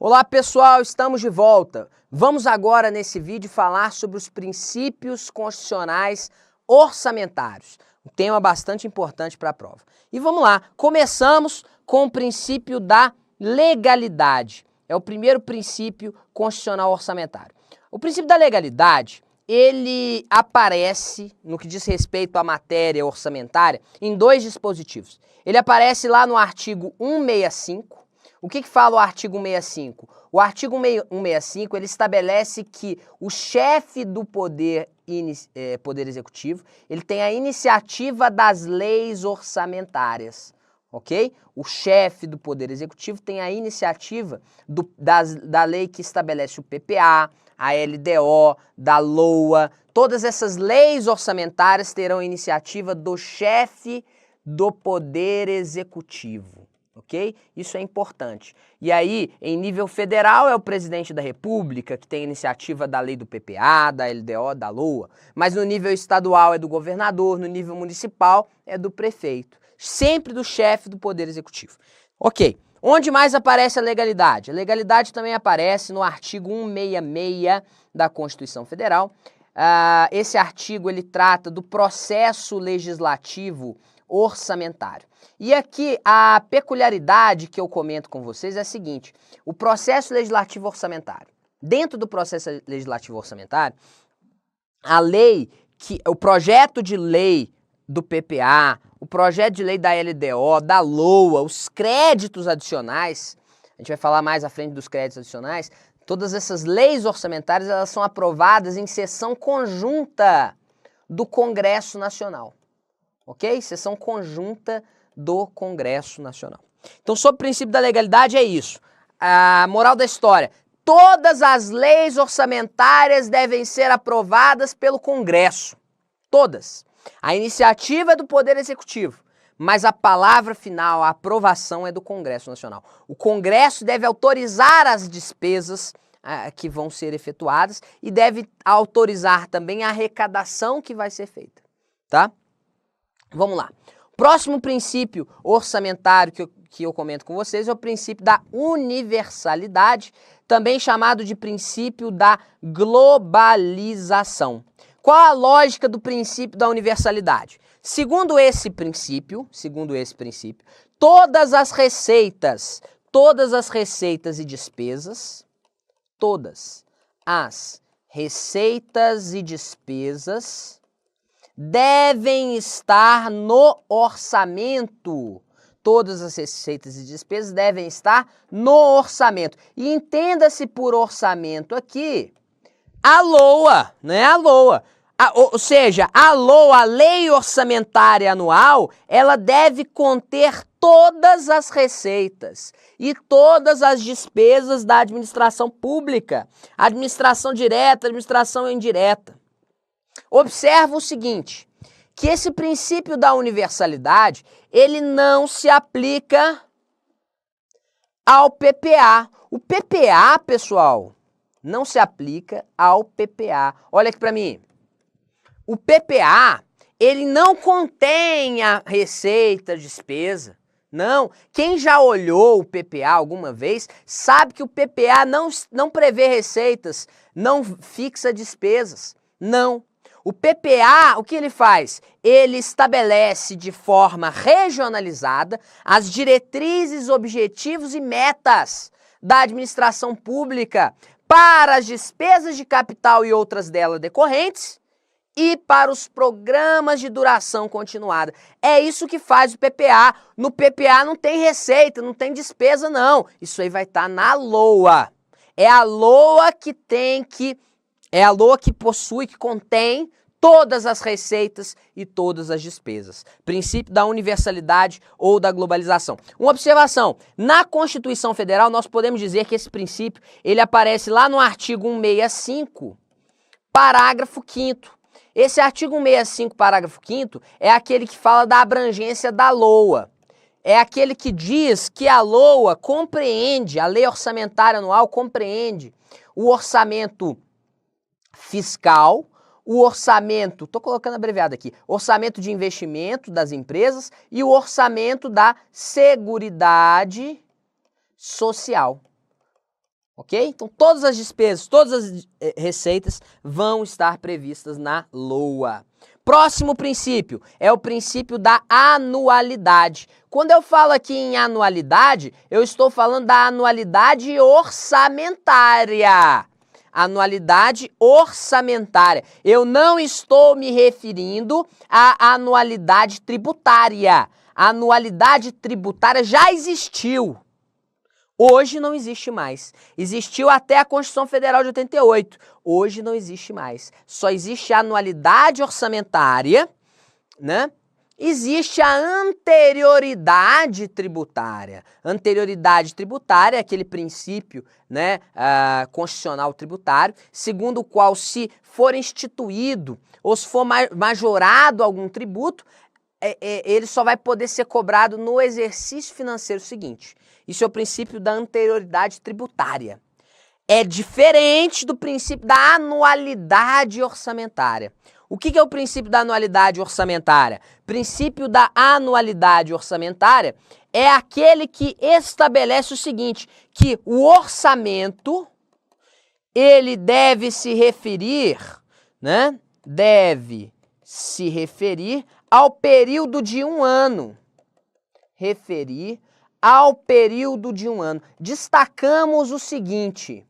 Olá pessoal, estamos de volta. Vamos agora nesse vídeo falar sobre os princípios constitucionais orçamentários, um tema bastante importante para a prova. E vamos lá, começamos com o princípio da legalidade. É o primeiro princípio constitucional orçamentário. O princípio da legalidade, ele aparece, no que diz respeito à matéria orçamentária, em dois dispositivos. Ele aparece lá no artigo 165. O que fala o artigo 165? O artigo 165, ele estabelece que o chefe do poder executivo, ele tem a iniciativa das leis orçamentárias, ok? O chefe do poder executivo tem a iniciativa da lei que estabelece o PPA, a LDO, da LOA, todas essas leis orçamentárias terão iniciativa do chefe do poder executivo. Ok? Isso é importante. E aí, em nível federal, é o presidente da República, que tem iniciativa da lei do PPA, da LDO, da LOA. Mas no nível estadual é do governador, no nível municipal é do prefeito. Sempre do chefe do Poder Executivo. Ok. Onde mais aparece a legalidade? A legalidade também aparece no artigo 166 da Constituição Federal. Esse artigo, ele trata do processo legislativo orçamentário. E aqui a peculiaridade que eu comento com vocês é a seguinte: o processo legislativo orçamentário. Dentro do processo legislativo orçamentário, o projeto de lei do PPA, o projeto de lei da LDO, da LOA, os créditos adicionais, a gente vai falar mais à frente dos créditos adicionais, todas essas leis orçamentárias, elas são aprovadas em sessão conjunta do Congresso Nacional. Ok? Sessão conjunta do Congresso Nacional. Então, sobre o princípio da legalidade é isso. A moral da história: todas as leis orçamentárias devem ser aprovadas pelo Congresso. Todas. A iniciativa é do Poder Executivo, mas a palavra final, a aprovação é do Congresso Nacional. O Congresso deve autorizar as despesas que vão ser efetuadas e deve autorizar também a arrecadação que vai ser feita. Tá? Vamos lá. Próximo princípio orçamentário que eu comento com vocês é o princípio da universalidade, também chamado de princípio da globalização. Qual a lógica do princípio da universalidade? Segundo esse princípio, todas as receitas e despesas, devem estar no orçamento. Todas as receitas e despesas devem estar no orçamento. E entenda-se por orçamento aqui a LOA, né? A LOA. Ou seja, a LOA, a Lei Orçamentária Anual, ela deve conter todas as receitas e todas as despesas da administração pública, administração direta, administração indireta. Observa o seguinte, que esse princípio da universalidade, ele não se aplica ao PPA. O PPA, pessoal, não se aplica ao PPA. Olha aqui para mim. O PPA, ele não contém a receita, a despesa. Não. Quem já olhou o PPA alguma vez, sabe que o PPA não prevê receitas, não fixa despesas. Não. O PPA, o que ele faz? Ele estabelece de forma regionalizada as diretrizes, objetivos e metas da administração pública para as despesas de capital e outras delas decorrentes e para os programas de duração continuada. É isso que faz o PPA. No PPA não tem receita, não tem despesa, não. Isso aí vai estar na LOA. É a LOA que contém todas as receitas e todas as despesas. Princípio da universalidade ou da globalização. Uma observação, na Constituição Federal nós podemos dizer que esse princípio, ele aparece lá no artigo 165, parágrafo 5º. Esse artigo 165, parágrafo 5º, é aquele que fala da abrangência da LOA. É aquele que diz que a LOA compreende, a Lei Orçamentária Anual compreende o orçamento fiscal, o orçamento, estou colocando abreviado aqui, orçamento de investimento das empresas e o orçamento da Seguridade Social. Ok? Então todas as despesas, todas as receitas vão estar previstas na LOA. Próximo princípio é o princípio da anualidade. Quando eu falo aqui em anualidade, eu estou falando da anualidade orçamentária. Anualidade orçamentária. Eu não estou me referindo à anualidade tributária. A anualidade tributária já existiu. Hoje não existe mais. Existiu até a Constituição Federal de 88. Hoje não existe mais. Só existe a anualidade orçamentária, né? Existe a anterioridade tributária. Anterioridade tributária é aquele princípio, né, constitucional tributário, segundo o qual, se for instituído ou se for majorado algum tributo, ele só vai poder ser cobrado no exercício financeiro seguinte. Isso é o princípio da anterioridade tributária. É diferente do princípio da anualidade orçamentária. O que é o princípio da anualidade orçamentária? O princípio da anualidade orçamentária é aquele que estabelece o seguinte, que o orçamento, ele deve se referir, né? Deve se referir ao período de um ano. Referir ao período de um ano. Destacamos o seguinte,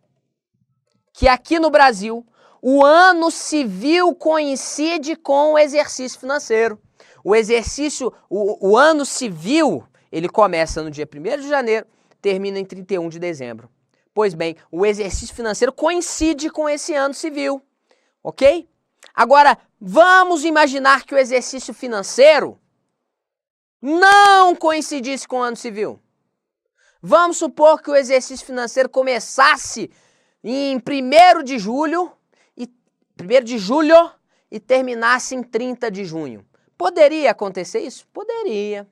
que aqui no Brasil, o ano civil coincide com o exercício financeiro. O ano civil, ele começa no dia 1º de janeiro, termina em 31 de dezembro. Pois bem, o exercício financeiro coincide com esse ano civil, ok? Agora, vamos imaginar que o exercício financeiro não coincidisse com o ano civil. Vamos supor que o exercício financeiro começasse em 1º de julho e terminasse em 30 de junho. Poderia acontecer isso? Poderia.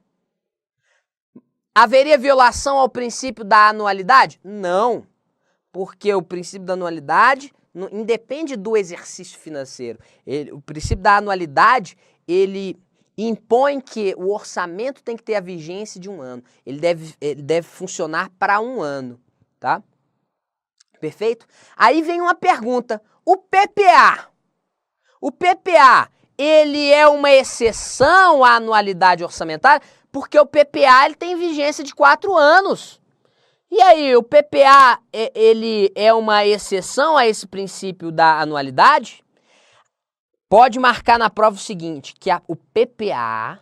Haveria violação ao princípio da anualidade? Não, porque o princípio da anualidade independe do exercício financeiro. O princípio da anualidade, ele impõe que o orçamento tem que ter a vigência de um ano. Ele deve funcionar para um ano, tá? Perfeito? Aí vem uma pergunta. O PPA, ele é uma exceção à anualidade orçamentária? Porque o PPA ele tem vigência de 4 anos. E aí, o PPA, ele é uma exceção a esse princípio da anualidade? Pode marcar na prova o seguinte, que o PPA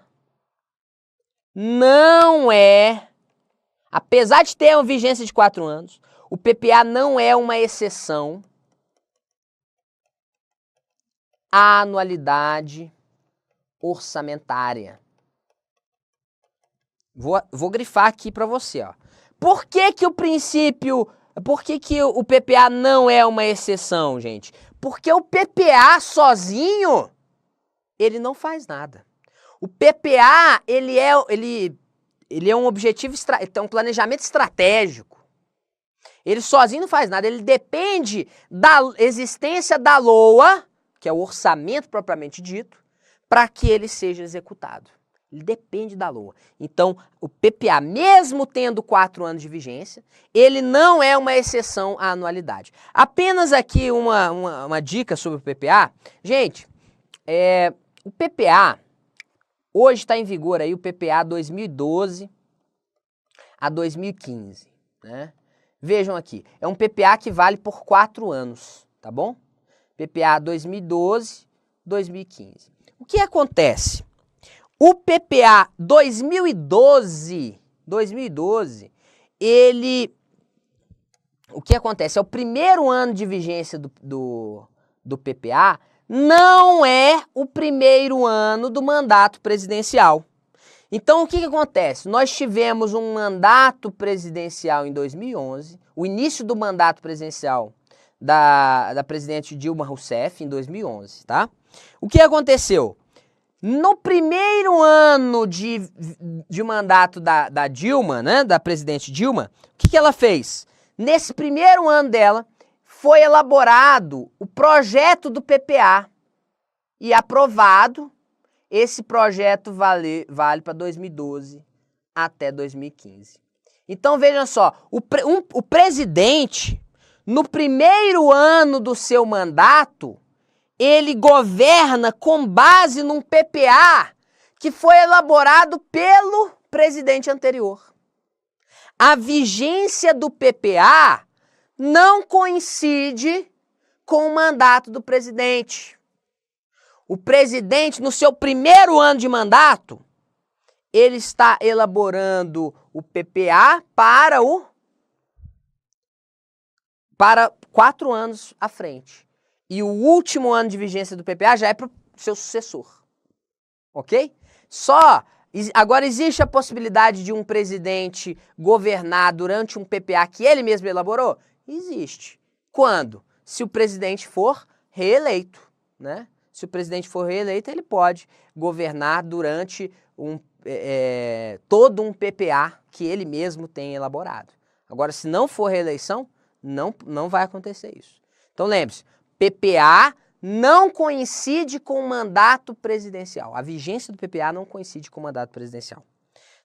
não é, apesar de ter uma vigência de 4 anos, o PPA não é uma exceção à anualidade orçamentária. Vou grifar aqui para você, ó. Por que que o PPA não é uma exceção, gente? Porque o PPA sozinho, ele não faz nada. O PPA, ele é um objetivo, um planejamento estratégico. Ele sozinho não faz nada, ele depende da existência da LOA, que é o orçamento propriamente dito, para que ele seja executado. Ele depende da LOA. Então, o PPA, mesmo tendo 4 anos de vigência, ele não é uma exceção à anualidade. Apenas aqui uma dica sobre o PPA. Gente, o PPA, hoje está em vigor aí o PPA 2012 a 2015, né? Vejam aqui, é um PPA que vale por 4 anos, tá bom? PPA 2012, 2015. O que acontece? O PPA 2012, o que acontece? É o primeiro ano de vigência do PPA, não é o primeiro ano do mandato presidencial. Então, o que acontece? Nós tivemos um mandato presidencial em 2011, o início do mandato presidencial da presidente Dilma Rousseff em 2011, tá? O que aconteceu? No primeiro ano de mandato da Dilma, né, da presidente Dilma, o que ela fez? Nesse primeiro ano dela, foi elaborado o projeto do PPA e aprovado. Esse projeto vale para 2012 até 2015. Então, vejam só, o presidente, no primeiro ano do seu mandato, ele governa com base num PPA que foi elaborado pelo presidente anterior. A vigência do PPA não coincide com o mandato do presidente. O presidente, no seu primeiro ano de mandato, ele está elaborando o PPA para 4 anos à frente. E o último ano de vigência do PPA já é para o seu sucessor. Ok? Agora, existe a possibilidade de um presidente governar durante um PPA que ele mesmo elaborou? Existe. Quando? Se o presidente for reeleito, né? Se o presidente for reeleito, ele pode governar durante todo um PPA que ele mesmo tem elaborado. Agora, se não for reeleição, não vai acontecer isso. Então, lembre-se, PPA não coincide com o mandato presidencial. A vigência do PPA não coincide com o mandato presidencial.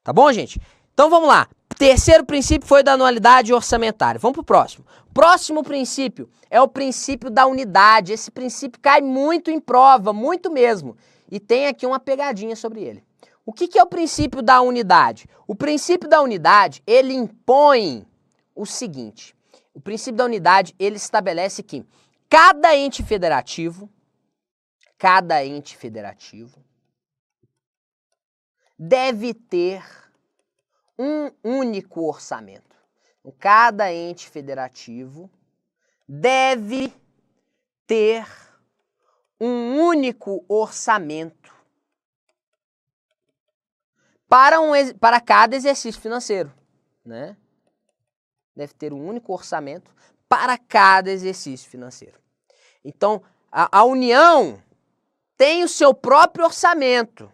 Tá bom, gente? Então, vamos lá. Terceiro princípio foi da anualidade orçamentária. Vamos para o próximo. Próximo princípio é o princípio da unidade. Esse princípio cai muito em prova, muito mesmo. E tem aqui uma pegadinha sobre ele. O que é o princípio da unidade? O princípio da unidade, ele impõe o seguinte. O princípio da unidade, ele estabelece que cada ente federativo deve ter um único orçamento. Cada ente federativo deve ter um único orçamento para cada exercício financeiro, né? Deve ter um único orçamento para cada exercício financeiro. Então, a União tem o seu próprio orçamento.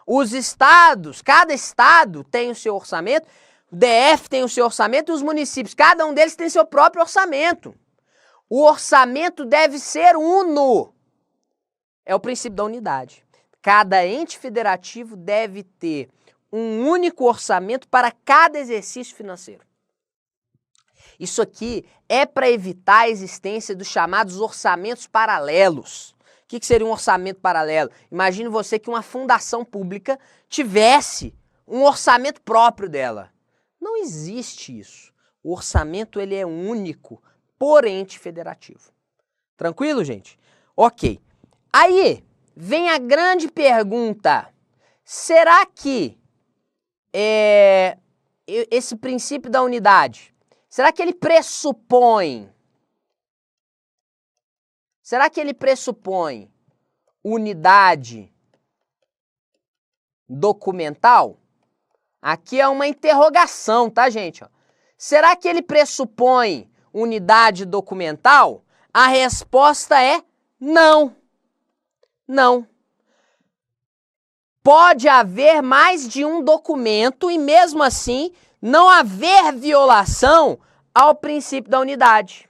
Os estados, cada estado tem o seu orçamento, o DF tem o seu orçamento e os municípios, cada um deles tem seu próprio orçamento. O orçamento deve ser uno. É o princípio da unidade. Cada ente federativo deve ter um único orçamento para cada exercício financeiro. Isso aqui é para evitar a existência dos chamados orçamentos paralelos. O que seria um orçamento paralelo? Imagine você que uma fundação pública tivesse um orçamento próprio dela. Não existe isso. O orçamento ele é único por ente federativo. Tranquilo, gente? Ok. Aí vem a grande pergunta. Será que esse princípio da unidade, será que ele pressupõe unidade documental? Aqui é uma interrogação, tá, gente? Será que ele pressupõe unidade documental? A resposta é não. Não. Pode haver mais de um documento e, mesmo assim, não haver violação ao princípio da unidade.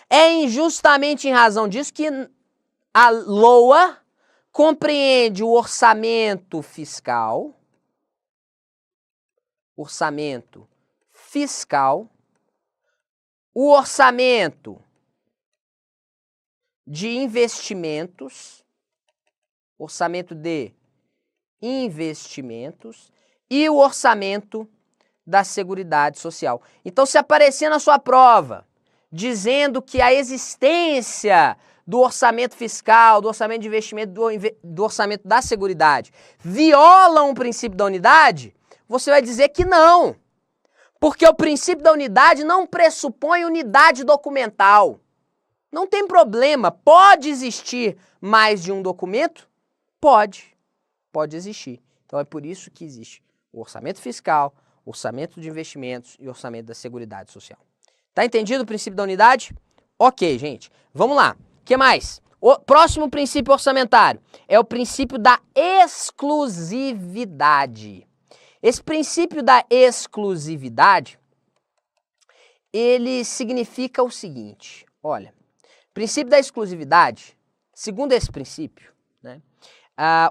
É justamente em razão disso que a LOA compreende o orçamento fiscal, o orçamento de investimentos, e o orçamento da Seguridade Social. Então, se aparecer na sua prova dizendo que a existência do orçamento fiscal, do orçamento de investimento, do orçamento da Seguridade violam o princípio da unidade, você vai dizer que não. Porque o princípio da unidade não pressupõe unidade documental. Não tem problema. Pode existir mais de um documento? Pode existir. Então é por isso que existe o orçamento fiscal, orçamento de investimentos e orçamento da Seguridade Social. Tá entendido o princípio da unidade? Ok, gente. Vamos lá. O que mais? O próximo princípio orçamentário é o princípio da exclusividade. Esse princípio da exclusividade, ele significa o seguinte, olha, o princípio da exclusividade, segundo esse princípio, né,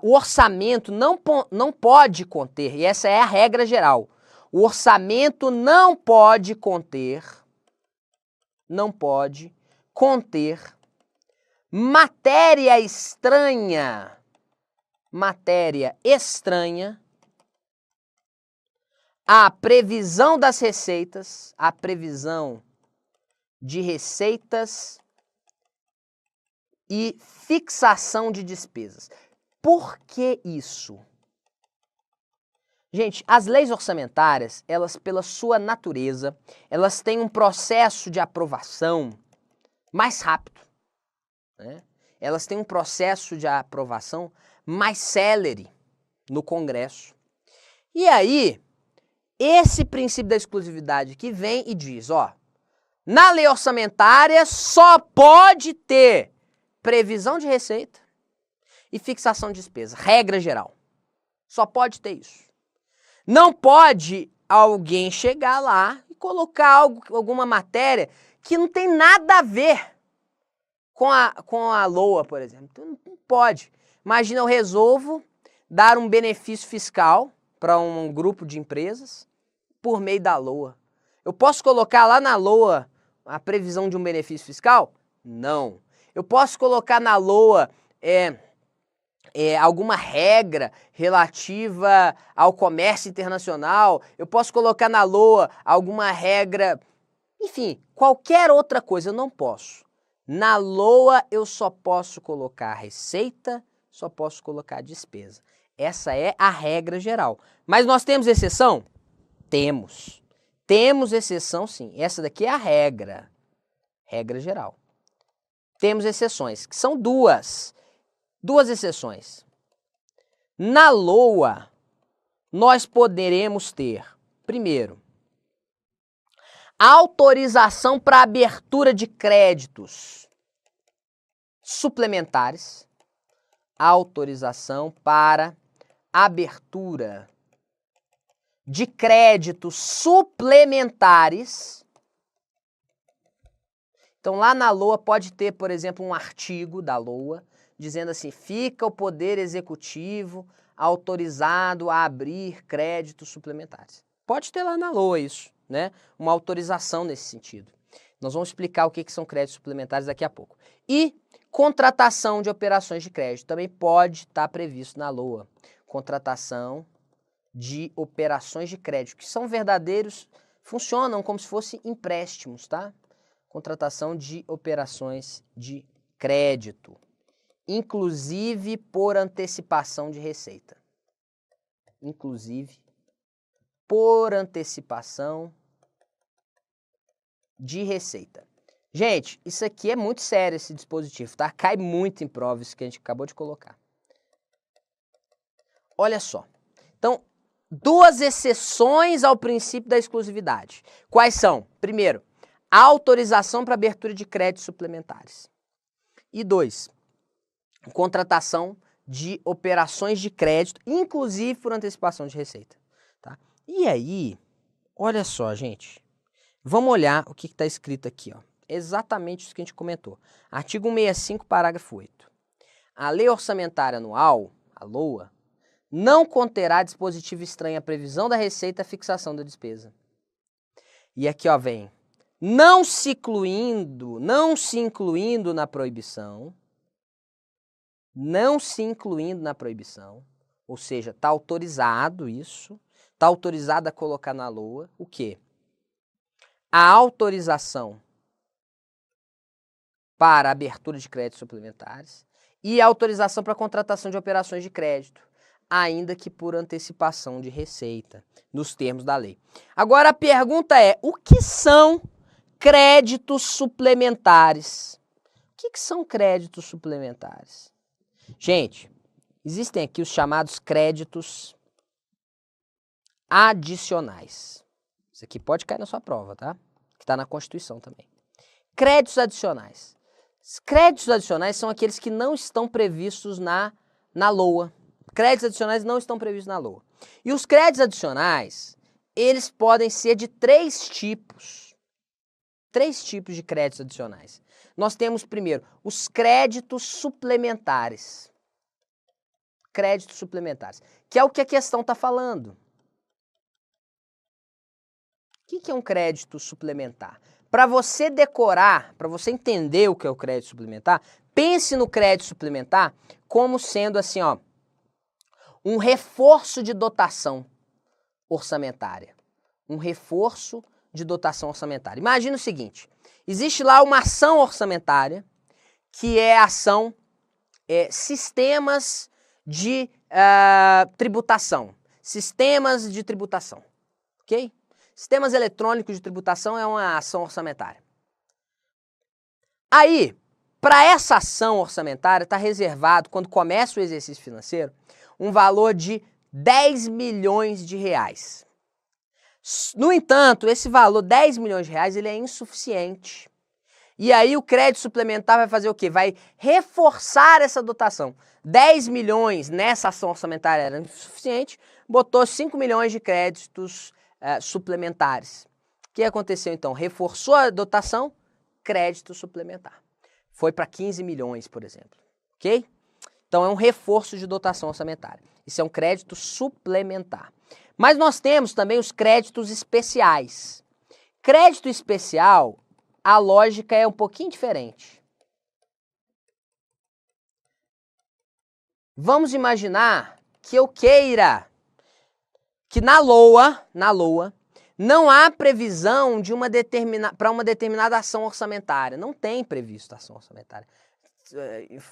o orçamento não pode conter, e essa é a regra geral, o orçamento não pode conter não pode conter matéria estranha à previsão das receitas, à previsão de receitas e fixação de despesas. Por que isso? Gente, as leis orçamentárias, elas pela sua natureza, elas têm um processo de aprovação mais rápido, né? Elas têm um processo de aprovação mais célere no Congresso. E aí, esse princípio da exclusividade que vem e diz, ó, na lei orçamentária só pode ter previsão de receita e fixação de despesa, regra geral. Só pode ter isso. Não pode alguém chegar lá e colocar alguma matéria que não tem nada a ver com a LOA, por exemplo. Então, não pode. Imagina, eu resolvo dar um benefício fiscal para um grupo de empresas por meio da LOA. Eu posso colocar lá na LOA a previsão de um benefício fiscal? Não. Eu posso colocar na LOA alguma regra relativa ao comércio internacional, eu posso colocar na LOA alguma regra, enfim, qualquer outra coisa, eu não posso. Na LOA eu só posso colocar receita, só posso colocar despesa. Essa é a regra geral. Mas nós temos exceção? Temos. Temos exceção, sim. Essa daqui é a regra. Regra geral. Temos exceções, que são duas. Duas exceções. Na LOA, nós poderemos ter, primeiro, autorização para abertura de créditos suplementares. Autorização para abertura de créditos suplementares. Então, lá na LOA pode ter, por exemplo, um artigo da LOA dizendo assim, fica o Poder Executivo autorizado a abrir créditos suplementares. Pode ter lá na LOA isso, né? Uma autorização nesse sentido. Nós vamos explicar o que são créditos suplementares daqui a pouco. E contratação de operações de crédito também pode estar previsto na LOA. Contratação de operações de crédito, que são verdadeiros, funcionam como se fossem empréstimos, tá? Contratação de operações de crédito, inclusive por antecipação de receita. Inclusive por antecipação de receita. Gente, isso aqui é muito sério, esse dispositivo, tá? Cai muito em prova isso que a gente acabou de colocar. Olha só. Então, duas exceções ao princípio da exclusividade. Quais são? Primeiro, a autorização para abertura de créditos suplementares. E 2, contratação de operações de crédito, inclusive por antecipação de receita. Tá? E aí, olha só, gente. Vamos olhar o que está escrito aqui, ó. Exatamente isso que a gente comentou. Artigo 165, parágrafo 8. A lei orçamentária anual, a LOA, não conterá dispositivo estranho à previsão da receita e à fixação da despesa. E aqui, ó, vem, não se incluindo na proibição, ou seja, está autorizado isso, está autorizado a colocar na LOA o quê? A autorização para abertura de créditos suplementares e a autorização para contratação de operações de crédito, ainda que por antecipação de receita, nos termos da lei. Agora a pergunta é, o que são créditos suplementares? O que são créditos suplementares? Gente, existem aqui os chamados créditos adicionais. Isso aqui pode cair na sua prova, tá? Que está na Constituição também. Créditos adicionais. Créditos adicionais são aqueles que não estão previstos na LOA. Créditos adicionais não estão previstos na LOA. E os créditos adicionais, eles podem ser de 3 tipos. 3 tipos de créditos adicionais. Nós temos, primeiro, os créditos suplementares. Créditos suplementares, que é o que a questão está falando. O que é um crédito suplementar? para você decorar, para você entender o que é o crédito suplementar, pense no crédito suplementar como sendo assim, ó, um reforço de dotação orçamentária. Um reforço de dotação orçamentária. Imagina o seguinte, existe lá uma ação orçamentária, que é a ação sistemas de tributação. Sistemas de tributação, ok? Sistemas eletrônicos de tributação é uma ação orçamentária. Aí, para essa ação orçamentária, está reservado, quando começa o exercício financeiro, um valor de 10 milhões de reais. No entanto, esse valor, 10 milhões de reais, ele é insuficiente. E aí o crédito suplementar vai fazer o quê? Vai reforçar essa dotação. 10 milhões nessa ação orçamentária era insuficiente, botou 5 milhões de créditos suplementares. O que aconteceu então? Reforçou a dotação, crédito suplementar. Foi para 15 milhões, por exemplo. Ok? Então é um reforço de dotação orçamentária. Isso é um crédito suplementar. Mas nós temos também os créditos especiais. Crédito especial, a lógica é um pouquinho diferente. Vamos imaginar que eu queira que na LOA não há previsão de para uma determinada ação orçamentária. Não tem previsto ação orçamentária.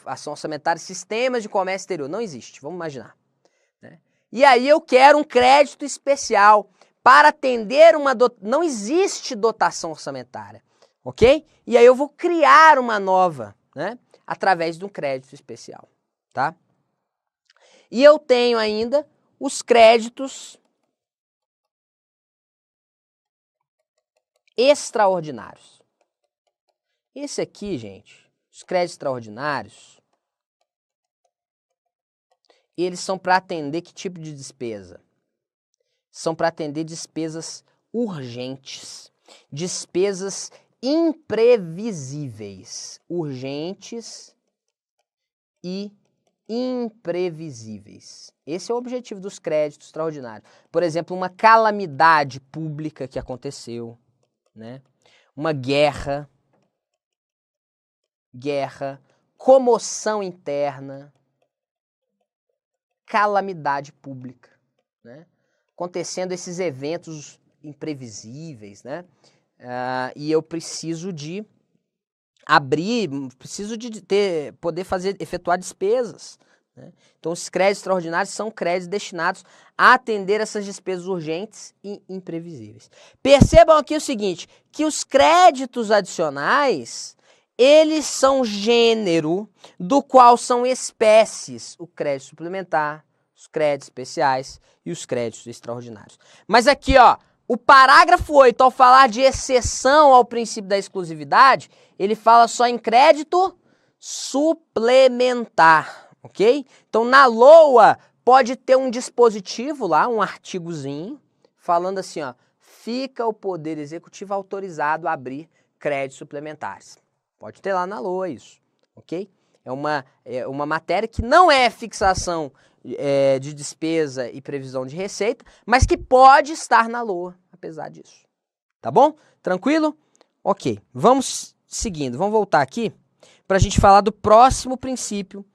Ação orçamentária, sistemas de comércio exterior, não existe, vamos imaginar. Né? E aí eu quero um crédito especial para atender não existe dotação orçamentária, ok? E aí eu vou criar uma nova, né? Através de um crédito especial, tá? E eu tenho ainda os créditos extraordinários. Esse aqui, gente, os créditos extraordinários, eles são para atender que tipo de despesa? São para atender despesas urgentes, despesas imprevisíveis, urgentes e imprevisíveis. Esse é o objetivo dos créditos extraordinários. Por exemplo, uma calamidade pública que aconteceu, né? Uma guerra, comoção interna, calamidade pública, né? Acontecendo esses eventos imprevisíveis, né? E eu preciso de poder efetuar despesas, né? Então, os créditos extraordinários são créditos destinados a atender essas despesas urgentes e imprevisíveis. Percebam aqui o seguinte, que os créditos adicionais, eles são gênero do qual são espécies, o crédito suplementar, os créditos especiais e os créditos extraordinários. Mas aqui, ó, o parágrafo 8, ao falar de exceção ao princípio da exclusividade, ele fala só em crédito suplementar, ok? Então, na LOA, pode ter um dispositivo lá, um artigozinho, falando assim, ó, fica o Poder Executivo autorizado a abrir créditos suplementares. Pode ter lá na LOA isso, ok? É uma matéria que não é fixação de despesa e previsão de receita, mas que pode estar na LOA, apesar disso. Tá bom? Tranquilo? Ok, vamos seguindo. Vamos voltar aqui para a gente falar do próximo princípio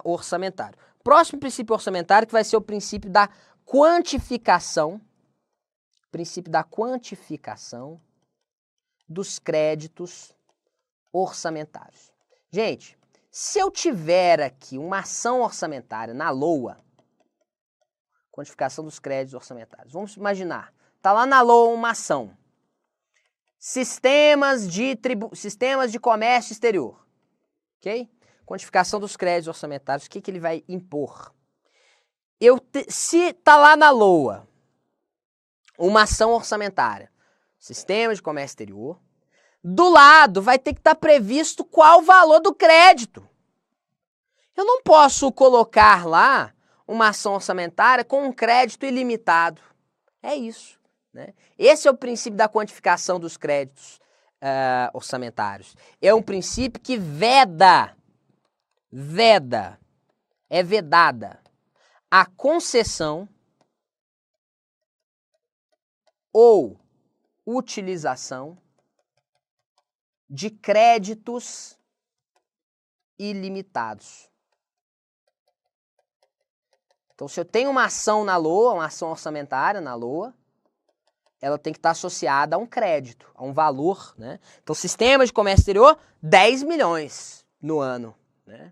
orçamentário. Próximo princípio orçamentário que vai ser o princípio da quantificação, dos créditos orçamentários. Gente, se eu tiver aqui uma ação orçamentária na LOA, quantificação dos créditos orçamentários, vamos imaginar, está lá na LOA uma ação, sistemas de comércio exterior, ok? Quantificação dos créditos orçamentários, o que ele vai impor? Se está lá na LOA uma ação orçamentária, sistema de comércio exterior, do lado vai ter que estar previsto qual o valor do crédito. Eu não posso colocar lá uma ação orçamentária com um crédito ilimitado. É isso, né? Esse é o princípio da quantificação dos créditos orçamentários. É um princípio que é vedada a concessão ou utilização de créditos ilimitados. Então, se eu tenho uma ação na LOA, uma ação orçamentária na LOA, ela tem que estar associada a um crédito, a um valor, né? Então, sistema de comércio exterior, 10 milhões no ano, né?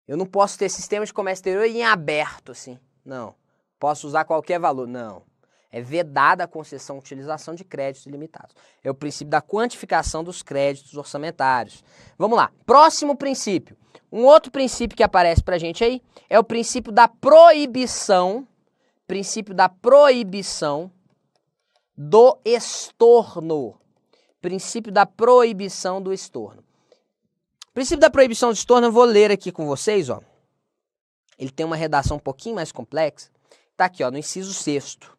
Eu não posso ter sistema de comércio exterior em aberto, assim, não. Posso usar qualquer valor, não. É vedada a concessão e utilização de créditos ilimitados. É o princípio da quantificação dos créditos orçamentários. Vamos lá, próximo princípio. Um outro princípio que aparece pra gente aí é o princípio da proibição do estorno. Princípio da proibição do estorno. O princípio da proibição do estorno eu vou ler aqui com vocês, ó. Ele tem uma redação um pouquinho mais complexa. Tá aqui, ó, no inciso 6º.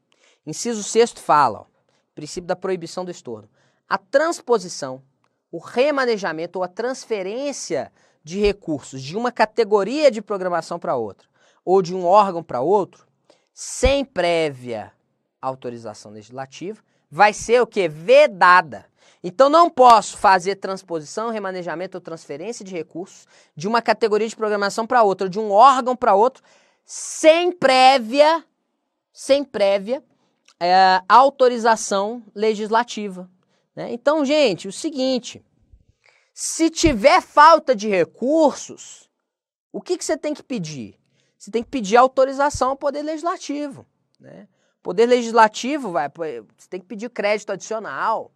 Inciso 6º fala, ó, princípio da proibição do estorno. A transposição, o remanejamento ou a transferência de recursos de uma categoria de programação para outra, ou de um órgão para outro, sem prévia autorização legislativa, vai ser o quê? Vedada. Então não posso fazer transposição, remanejamento ou transferência de recursos de uma categoria de programação para outra, ou de um órgão para outro, sem prévia autorização legislativa, né? Então, gente, o seguinte, se tiver falta de recursos, o que você tem que pedir? Você tem que pedir autorização ao Poder Legislativo, né? Poder Legislativo, você tem que pedir crédito adicional,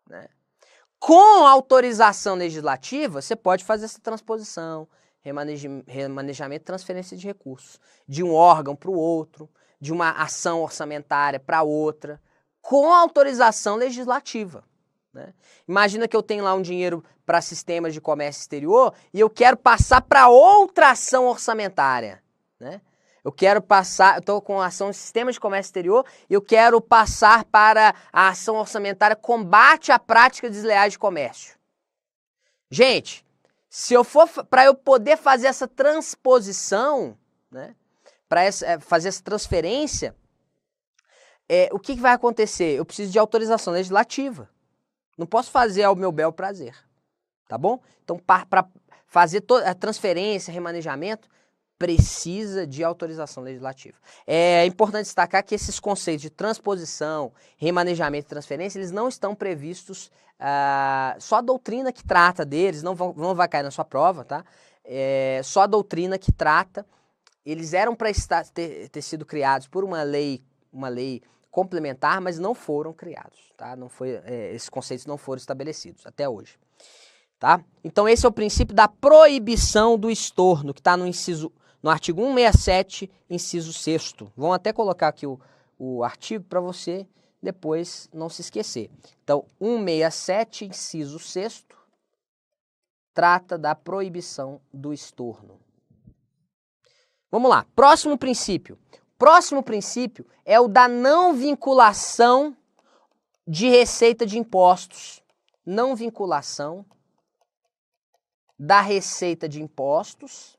né? Com autorização legislativa, você pode fazer essa transposição, remanejamento e transferência de recursos de um órgão para o outro, de uma ação orçamentária para outra, com autorização legislativa, né? Imagina que eu tenho lá um dinheiro para sistemas de comércio exterior e eu quero passar para outra ação orçamentária, né? Eu estou com a ação Sistema de Comércio Exterior e eu quero passar para a ação orçamentária Combate à Prática Desleais de Comércio. Gente, para eu poder fazer essa transposição, né, para fazer essa transferência, o que vai acontecer? Eu preciso de autorização legislativa. Não posso fazer ao meu bel prazer, tá bom? Então, para fazer toda a transferência, remanejamento, precisa de autorização legislativa. É importante destacar que esses conceitos de transposição, remanejamento e transferência, eles não estão previstos, só a doutrina que trata deles, não vai cair na sua prova, tá? Só a doutrina que trata, eles eram para ter sido criados por uma lei complementar, mas não foram criados, tá? Esses conceitos não foram estabelecidos até hoje, tá? Então esse é o princípio da proibição do estorno, que está no artigo 167, inciso 6º. Vamos até colocar aqui o artigo para você depois não se esquecer. Então, 167, inciso 6º, trata da proibição do estorno. Vamos lá, próximo princípio. Próximo princípio é o da não vinculação de receita de impostos. Não vinculação da receita de impostos,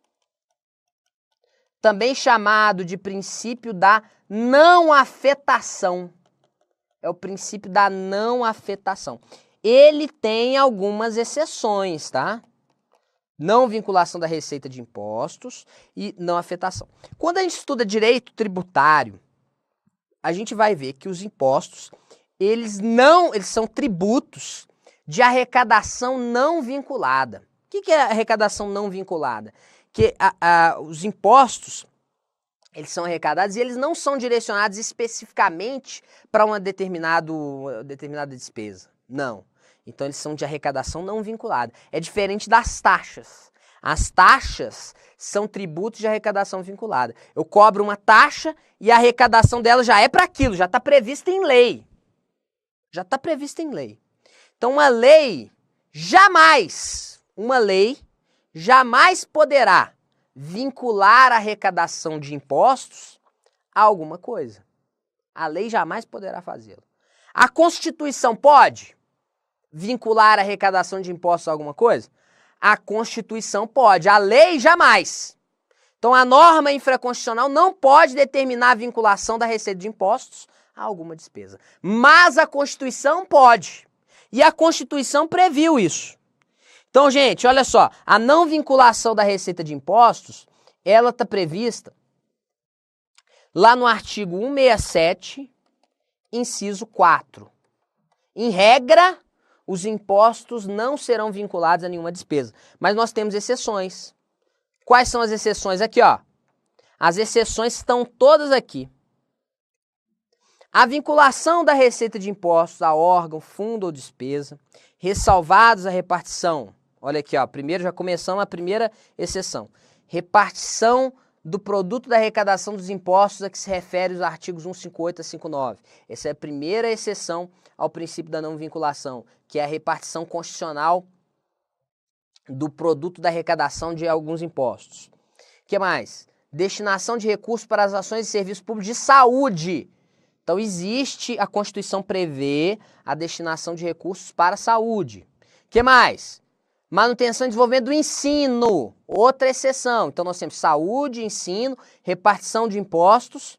também chamado de princípio da não afetação. É o princípio da não afetação. Ele tem algumas exceções, tá? Não vinculação da receita de impostos e não afetação. Quando a gente estuda direito tributário, a gente vai ver que os impostos, eles são tributos de arrecadação não vinculada. O que é arrecadação não vinculada? Que os impostos, eles são arrecadados e eles não são direcionados especificamente para uma determinada despesa. Não. Então, eles são de arrecadação não vinculada. É diferente das taxas. As taxas são tributos de arrecadação vinculada. Eu cobro uma taxa e a arrecadação dela já é para aquilo, já está prevista em lei. Já está prevista em lei. Então, uma lei jamais poderá vincular a arrecadação de impostos a alguma coisa. A lei jamais poderá fazê-lo. A Constituição pode vincular a arrecadação de impostos a alguma coisa? A Constituição pode, a lei jamais. Então a norma infraconstitucional não pode determinar a vinculação da receita de impostos a alguma despesa. Mas a Constituição pode. E a Constituição previu isso. Então, gente, olha só, a não vinculação da receita de impostos, ela está prevista lá no artigo 167, inciso 4. Em regra, os impostos não serão vinculados a nenhuma despesa, mas nós temos exceções. Quais são as exceções? Aqui, ó. As exceções estão todas aqui. A vinculação da receita de impostos a órgão, fundo ou despesa, ressalvados a repartição. Olha aqui, ó. Primeiro já começamos a primeira exceção. Repartição do produto da arrecadação dos impostos a que se refere os artigos 158 a 59. Essa é a primeira exceção ao princípio da não vinculação, que é a repartição constitucional do produto da arrecadação de alguns impostos. O que mais? Destinação de recursos para as ações e serviços públicos de saúde. Então, a Constituição prevê a destinação de recursos para a saúde. O que mais? Manutenção e desenvolvimento do ensino, outra exceção. Então, nós temos saúde, ensino, repartição de impostos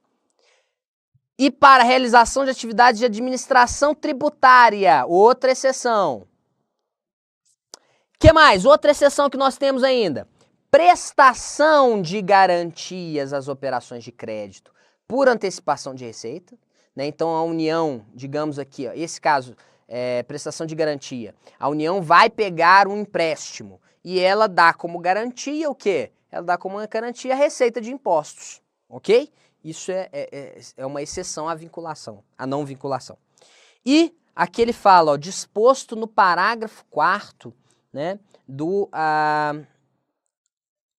e para a realização de atividades de administração tributária, outra exceção. O que mais? Outra exceção que nós temos ainda. Prestação de garantias às operações de crédito por antecipação de receita. Né? Então, a União, digamos aqui, ó, esse caso, prestação de garantia. A União vai pegar um empréstimo e ela dá como garantia o quê? Ela dá como garantia a receita de impostos, ok? Isso é uma exceção à vinculação, à não vinculação. E aqui ele fala, ó, disposto no parágrafo 4º, né,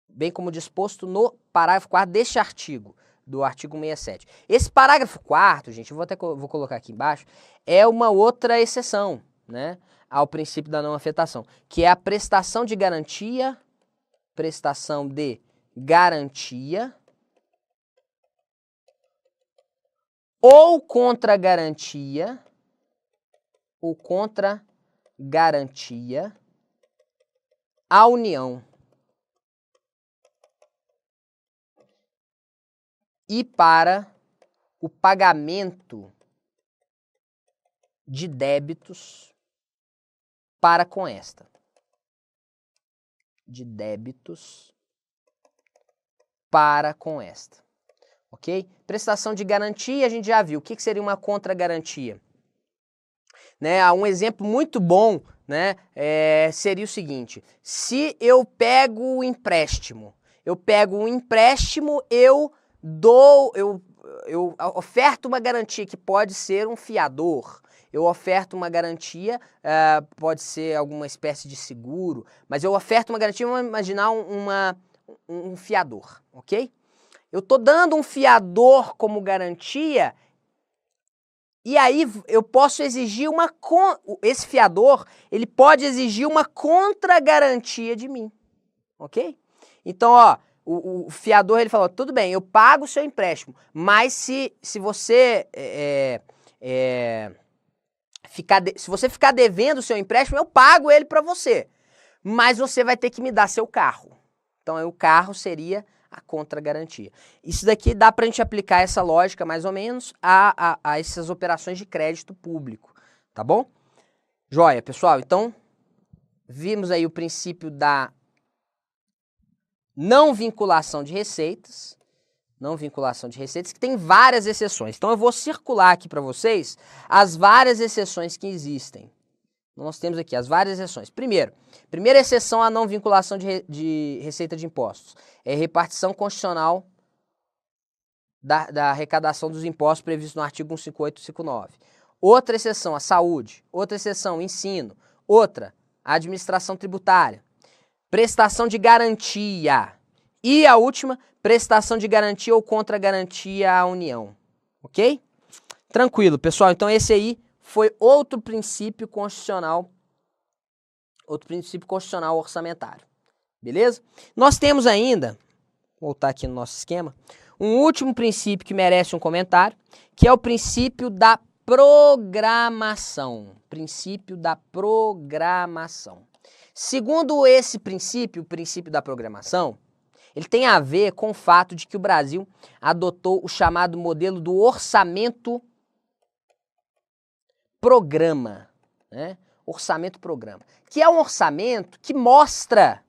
bem como disposto no parágrafo 4º deste artigo, do artigo 67. Esse parágrafo 4º, gente, vou colocar aqui embaixo, é uma outra exceção, né, ao princípio da não afetação, que é a prestação de garantia ou contra-garantia à União e para o pagamento de débitos para com esta. Ok? Prestação de garantia, a gente já viu. O que seria uma contra-garantia? Né, um exemplo muito bom, né, seria o seguinte: se eu pego o empréstimo, eu oferto uma garantia que pode ser um fiador, eu oferto uma garantia, pode ser alguma espécie de seguro, mas eu oferto uma garantia, vamos imaginar um fiador, ok? Eu estou dando um fiador como garantia. E aí eu posso exigir esse fiador, ele pode exigir uma contra-garantia de mim, ok? Então, ó, o fiador, ele falou, tudo bem, eu pago o seu empréstimo, mas se você ficar devendo o seu empréstimo, eu pago ele para você, mas você vai ter que me dar seu carro. Então, o carro seria a contra-garantia. Isso daqui dá para a gente aplicar essa lógica, mais ou menos, a essas operações de crédito público, tá bom? Joia, pessoal. Então, vimos aí o princípio da não vinculação de receitas, que tem várias exceções. Então, eu vou circular aqui para vocês as várias exceções que existem. Nós temos aqui as várias exceções. Primeira exceção à não vinculação de receita de impostos é repartição constitucional da arrecadação dos impostos previsto no artigo 158 e 159. Outra exceção, a saúde. Outra exceção, ensino. Outra, a administração tributária. Prestação de garantia. E a última, prestação de garantia ou contra-garantia à União. Ok? Tranquilo, pessoal. Então, esse aí foi outro princípio constitucional orçamentário. Beleza? Nós temos ainda, vou voltar aqui no nosso esquema, um último princípio que merece um comentário, que é o princípio da programação. Segundo esse princípio, o princípio da programação, ele tem a ver com o fato de que o Brasil adotou o chamado modelo do orçamento programa, né? orçamento-programa, que é um orçamento que mostra,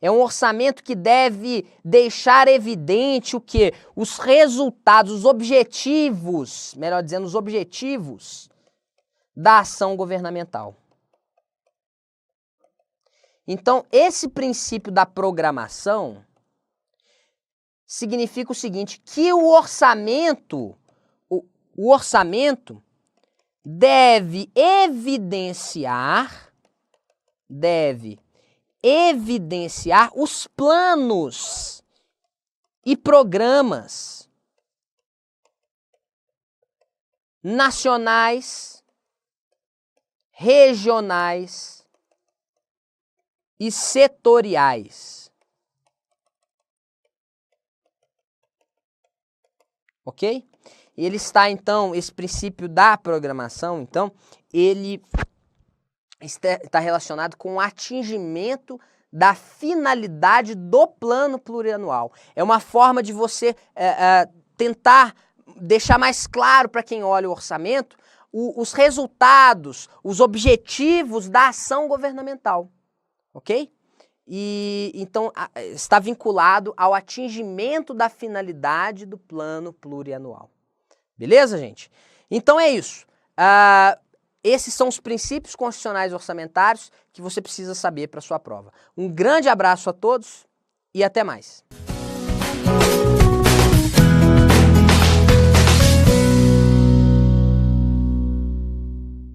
é um orçamento que deve deixar evidente o quê? Os resultados, os objetivos, melhor dizendo, os objetivos da ação governamental. Então, esse princípio da programação significa o seguinte, que o orçamento deve evidenciar os planos e programas nacionais, regionais e setoriais. Ok? Ele está, então, esse princípio da programação, então, ele está relacionado com o atingimento da finalidade do plano plurianual. É uma forma de você tentar deixar mais claro para quem olha o orçamento os resultados, os objetivos da ação governamental, ok? E então está vinculado ao atingimento da finalidade do plano plurianual. Beleza, gente? Então é isso. Esses são os princípios constitucionais orçamentários que você precisa saber para sua prova. Um grande abraço a todos e até mais.